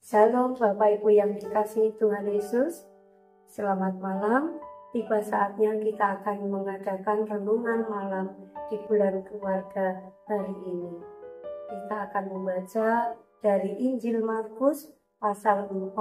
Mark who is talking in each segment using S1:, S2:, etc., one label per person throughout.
S1: Shalom Bapak Ibu yang dikasihi Tuhan Yesus. Selamat malam. Tiba saatnya kita akan mengadakan renungan malam di bulan keluarga hari ini. Kita akan membaca dari Injil Markus pasal 4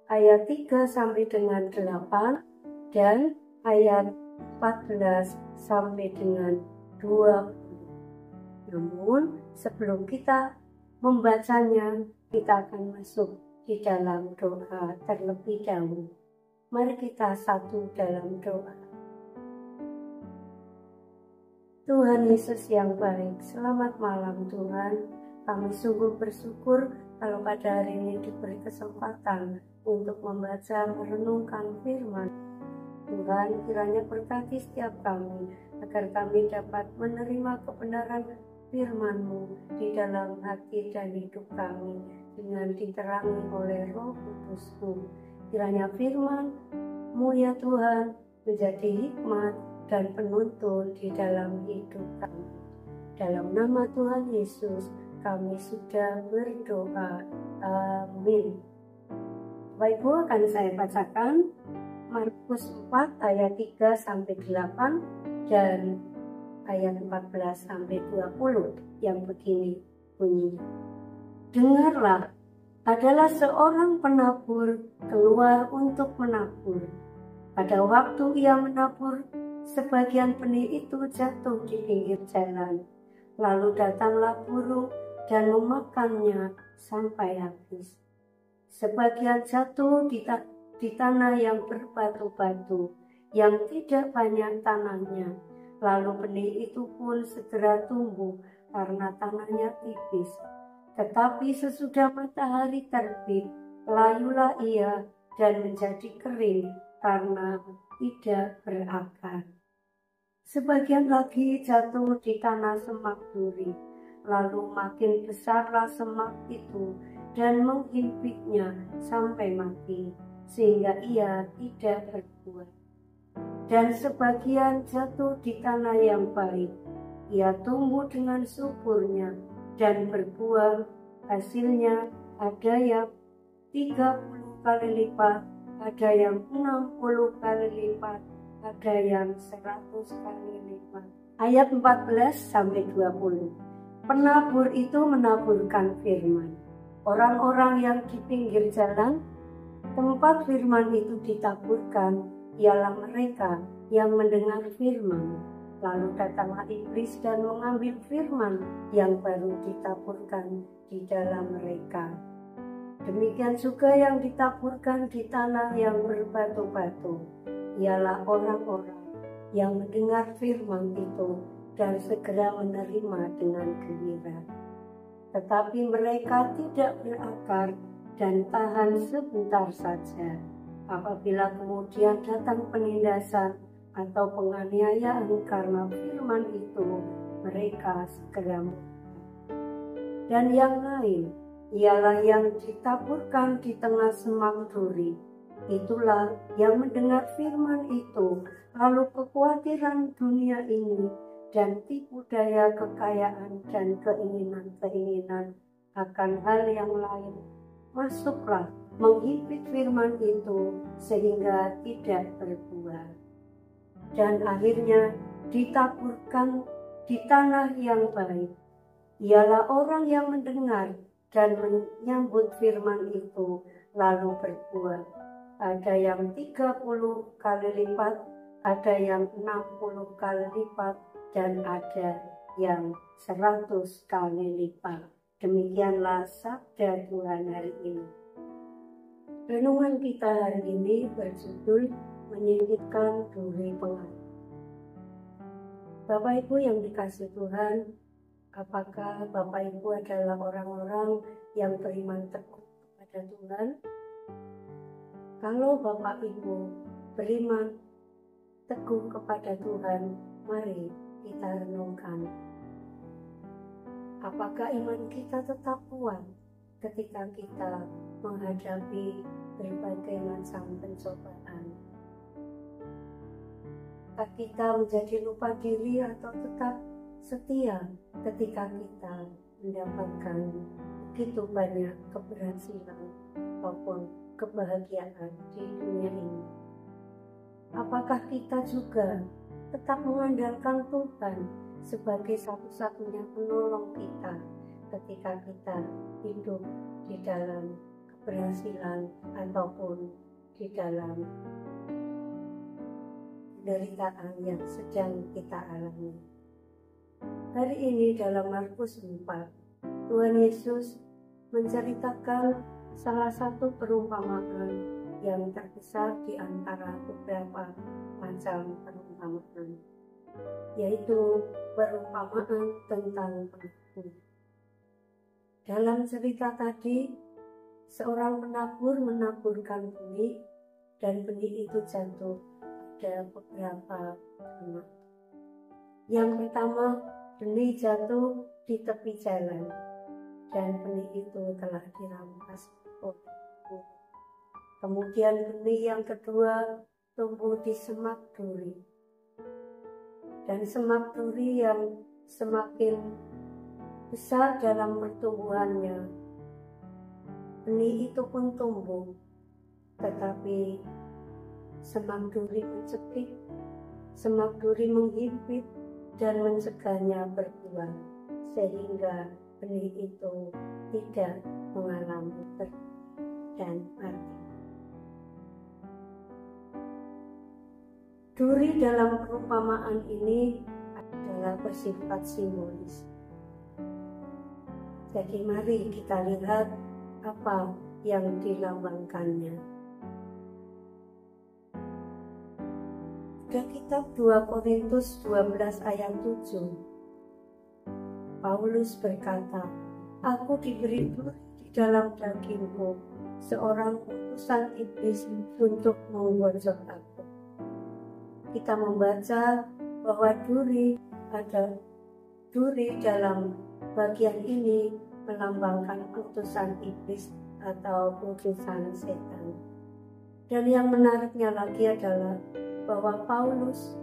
S1: ayat 3 sampai dengan 8 dan ayat 14 sampai dengan 20. Namun sebelum kita membacanya, kita akan masuk di dalam doa terlebih dahulu. Mari kita satu dalam doa. Tuhan Yesus yang baik, selamat malam Tuhan. Kami sungguh bersyukur kalau pada hari ini diberi kesempatan untuk membaca merenungkan firman. Tuhan, kiranya berkati setiap kami, agar kami dapat menerima kebenaran firman-Mu di dalam hati dan hidup kami, dengan diterangi oleh Roh Kudus-Mu. Kiranya firman-Mu ya Tuhan menjadi hikmat dan penuntun di dalam hidup kami. Dalam nama Tuhan Yesus kami sudah berdoa. Amin. Bapak Ibu, akan saya bacakan Markus 4 ayat 3 sampai 8 dan ayat 14 sampai 20 yang begini bunyinya. Dengarlah, adalah seorang penabur keluar untuk menabur. Pada waktu ia menabur, sebagian benih itu jatuh di pinggir jalan. Lalu datanglah burung dan memakannya sampai habis. Sebagian jatuh di tanah yang berbatu-batu, yang tidak banyak tanahnya. Lalu benih itu pun segera tumbuh karena tanahnya tipis. Tetapi sesudah matahari terbit, layulah ia dan menjadi kering karena tidak berakar. Sebagian lagi jatuh di tanah semak duri, lalu makin besarlah semak itu dan menghimpitnya sampai mati, sehingga ia tidak berbuah. Dan sebagian jatuh di tanah yang baik, ia tumbuh dengan suburnya dan berbuah, hasilnya ada yang 30 kali lipat, ada yang 60 kali lipat, ada yang 100 kali lipat. Ayat 14 sampai 20. Penabur itu menaburkan firman. Orang-orang yang di pinggir jalan tempat firman itu ditaburkan ialah mereka yang mendengar firman. Lalu datanglah iblis dan mengambil firman yang baru ditaburkan di dalam mereka. Demikian juga yang ditaburkan di tanah yang berbatu-batu, ialah orang-orang yang mendengar firman itu dan segera menerima dengan gembira. Tetapi mereka tidak berakar dan tahan sebentar saja. Apabila kemudian datang penindasan atau penganiayaan karena firman itu, mereka segera murka. Dan yang lain ialah yang ditaburkan di tengah semak duri. Itulah yang mendengar firman itu, lalu kekhawatiran dunia ini dan tipu daya kekayaan dan keinginan-keinginan akan hal yang lain masuklah menghimpit firman itu sehingga tidak berbuah. Dan akhirnya ditaburkan di tanah yang baik, ialah orang yang mendengar dan menyambut firman itu lalu berbuah. Ada yang 30 kali lipat, ada yang 60 kali lipat, dan ada yang 100 kali lipat. Demikianlah sabda Tuhan hari ini. Renungan kita hari ini berjudul menyingkirkan duri pengaruh. Bapak Ibu yang dikasihi Tuhan, apakah Bapak Ibu adalah orang-orang yang beriman teguh kepada Tuhan? Kalau Bapak Ibu beriman teguh kepada Tuhan, mari kita renungkan. Apakah iman kita tetap kuat ketika kita menghadapi berbagai macam pencobaan? Apakah kita menjadi lupa diri atau tetap setia ketika kita mendapatkan begitu banyak keberhasilan apapun kebahagiaan di dunia ini. Apakah kita juga tetap mengandalkan Tuhan sebagai satu-satunya penolong kita ketika kita hidup di dalam keberhasilan ataupun di dalam penderitaan yang sedang kita alami? Hari ini dalam Markus 4, Tuhan Yesus menceritakan salah satu perumpamaan yang terbesar di antara beberapa macam perumpamaan, yaitu perumpamaan tentang penabur. Dalam cerita tadi, seorang penabur menaburkan benih dan benih itu jatuh pada beberapa tanah. Yang pertama, benih jatuh di tepi jalan dan benih itu telah dirampas oleh burung. Kemudian benih yang kedua tumbuh di semak duri, dan semak duri yang semakin besar dalam pertumbuhannya, benih itu pun tumbuh, tetapi semak duri mencekik, semak duri menghimpit dan mencegahnya berbuah, sehingga benih itu tidak mengalami berbuah dan mati. Duri dalam perumpamaan ini adalah bersifat simbolis. Jadi mari kita lihat apa yang dilambangkannya. Pada kitab 2 Korintus 12 ayat 7, Paulus berkata, "Aku diberi duri di dalam dagingku, seorang utusan iblis untuk menggosok aku." Kita membaca bahwa duri dalam bagian ini melambangkan utusan iblis atau utusan setan. Dan yang menariknya lagi adalah bahwa Paulus,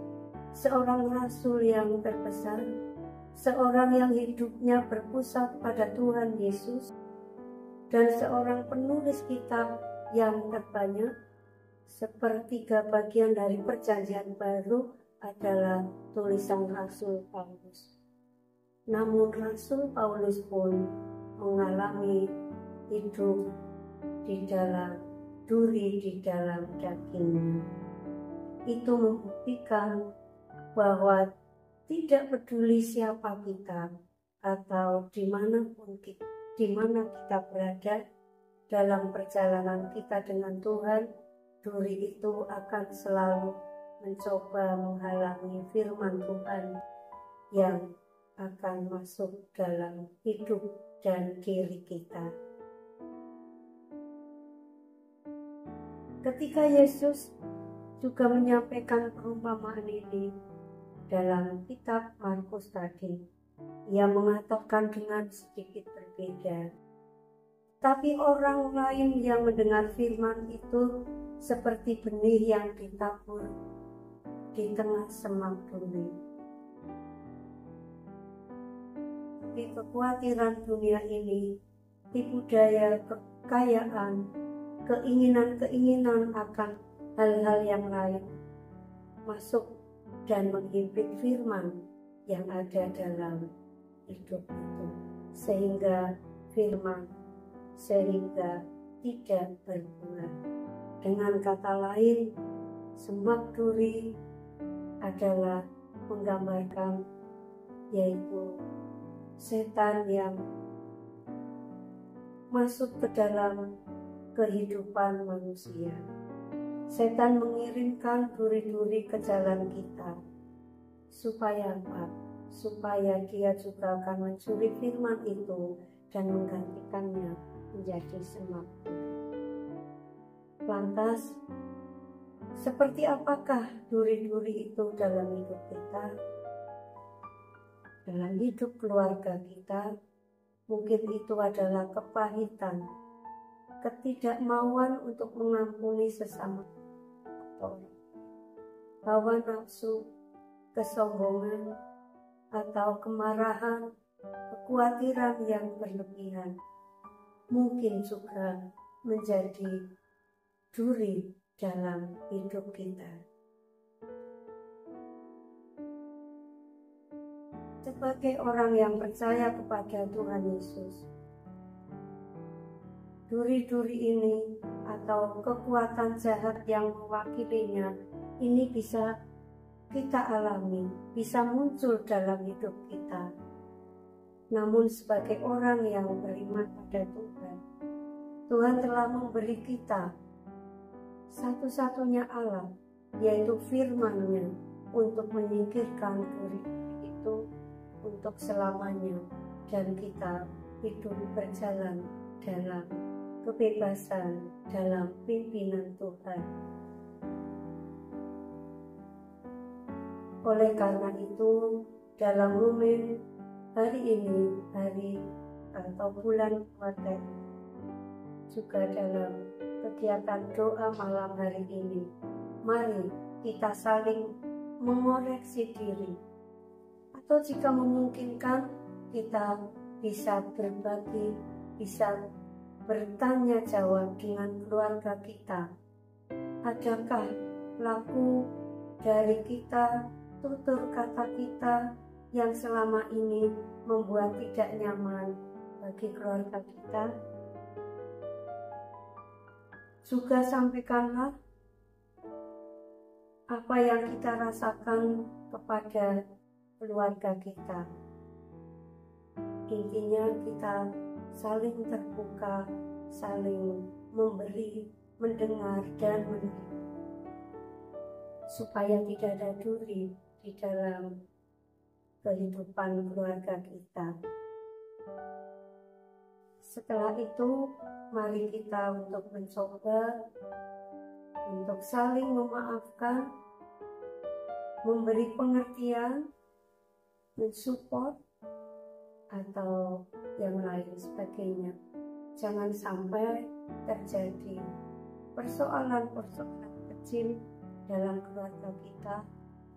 S1: seorang rasul yang terbesar, seorang yang hidupnya berpusat pada Tuhan Yesus, dan seorang penulis kitab yang terbanyak, sepertiga bagian dari Perjanjian Baru adalah tulisan Rasul Paulus. Namun Rasul Paulus pun mengalami hidup di dalam duri di dalam dagingnya. Itu membuktikan bahwa tidak peduli siapa kita atau di mana kita berada dalam perjalanan kita dengan Tuhan, duri itu akan selalu mencoba menghalangi firman Tuhan yang akan masuk dalam hidup dan diri kita. Ketika Yesus juga menyampaikan perumpamaan ini dalam kitab Markus tadi, ia mengatakan dengan sedikit berbeda. Tapi orang lain yang mendengar firman itu seperti benih yang ditabur di tengah semak duri. Di kekhawatiran dunia ini, tipu daya, kekayaan, keinginan-keinginan akan hal-hal yang lain masuk dan menghimpit firman yang ada dalam hidup itu, sehingga tidak berbuah. Dengan kata lain, semak duri adalah menggambarkan yaitu setan yang masuk ke dalam kehidupan manusia. Setan mengirimkan duri-duri ke jalan kita. Supaya apa? Supaya dia juga akan mencuri firman itu dan menggantikannya menjadi semak duri. Lantas, seperti apakah duri-duri itu dalam hidup kita? Dalam hidup keluarga kita, mungkin itu adalah kepahitan, ketidakmauan untuk mengampuni sesama orang, hawa nafsu, kesombongan, atau kemarahan, kekhawatiran yang berlebihan. Mungkin juga menjadi duri dalam hidup kita. Sebagai orang yang percaya kepada Tuhan Yesus, duri-duri ini atau kekuatan jahat yang mewakilinya ini bisa kita alami, bisa muncul dalam hidup kita. Namun sebagai orang yang beriman pada Tuhan, Tuhan telah memberi kita satu-satunya Allah, yaitu firman-Nya, untuk menyingkirkan duri itu untuk selamanya, dan kita hidup berjalan dalam kebebasan, dalam pimpinan Tuhan. Oleh karena itu, dalam momen hari ini, hari atau bulan puasa, juga dalam kegiatan doa malam hari ini, mari kita saling mengoreksi diri. Atau jika memungkinkan, kita bisa berbagi, bisa bertanya jawab dengan keluarga kita. Adakah laku dari kita, tutur kata kita yang selama ini membuat tidak nyaman bagi keluarga kita? Juga sampaikanlah apa yang kita rasakan kepada keluarga kita. Intinya kita saling terbuka, saling memberi, mendengar, dan menerima, supaya tidak ada duri di dalam kehidupan keluarga kita. Setelah itu, mari kita untuk mencoba untuk saling memaafkan, memberi pengertian, mensupport, atau yang lain sebagainya. Jangan sampai terjadi persoalan-persoalan kecil dalam keluarga kita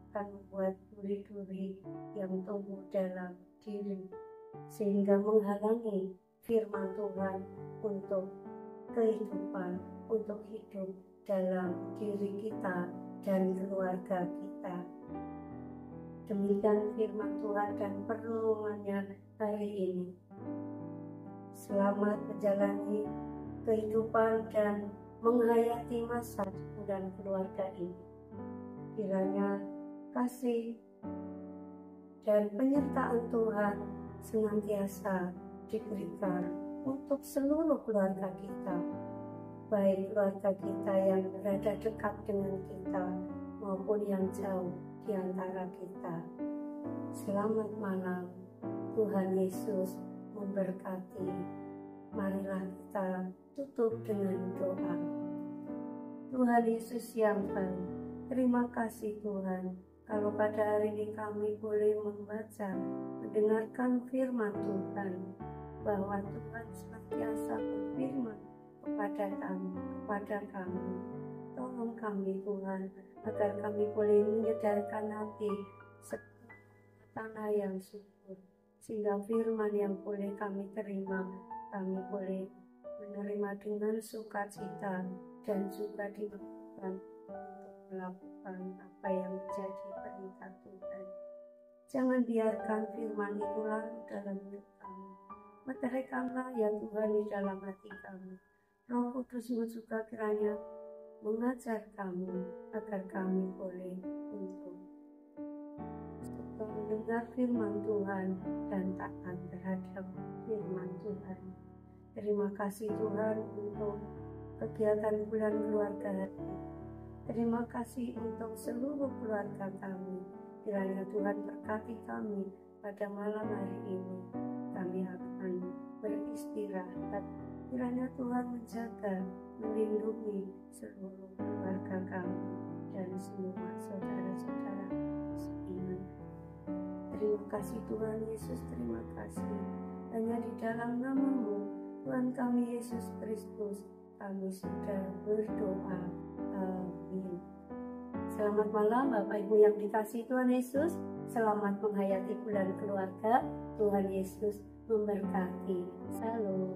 S1: akan membuat duri-duri yang tumbuh dalam diri, sehingga menghalangi firman Tuhan untuk kehidupan, untuk hidup dalam diri kita dan keluarga kita. Demikian firman Tuhan dan perenungannya hari ini. Selamat menjalani kehidupan dan menghayati masa dan keluarga ini. Kiranya kasih dan penyertaan Tuhan senantiasa diberikan untuk seluruh keluarga kita, baik keluarga kita yang berada dekat dengan kita maupun yang jauh di antara kita. Selamat malam, Tuhan Yesus memberkati. Marilah kita tutup dengan doa. Tuhan Yesus yang baik, terima kasih Tuhan, kalau pada hari ini kami boleh membaca, mendengarkan firman Tuhan, bahwa Tuhan senantiasa berfirman kepada kami. Tolong kami Tuhan, agar kami boleh menyedarkan hati tanah yang subur, sehingga firman yang boleh kami terima, kami boleh menerima dengan sukacita dan juga dimampukan untuk melakukan apa yang menjadi perintah Tuhan. Jangan biarkan firman itu lalu dalam hidup kami. Meteraikanlah ya Tuhan di dalam hati kami. Roh Kudus-Mu juga kiranya mengajar kami agar kami boleh untuk mendengar firman Tuhan dan taat terhadap firman Tuhan. Terima kasih Tuhan untuk kegiatan bulan keluarga hari ini. Terima kasih untuk seluruh keluarga kami. Kiranya Tuhan berkati kami pada malam hari ini. Kami akan beristirahat. Kiranya Tuhan menjaga, melindungi seluruh keluarga kami dan semua saudara-saudara seiman. Terima kasih Tuhan Yesus, terima kasih. Hanya di dalam nama-Mu, Tuhan kami Yesus Kristus, kami sudah berdoa. Amin. Selamat malam Bapak Ibu yang dikasihi Tuhan Yesus. Selamat menghayati bulan keluarga. Tuhan Yesus memberkati. Salam.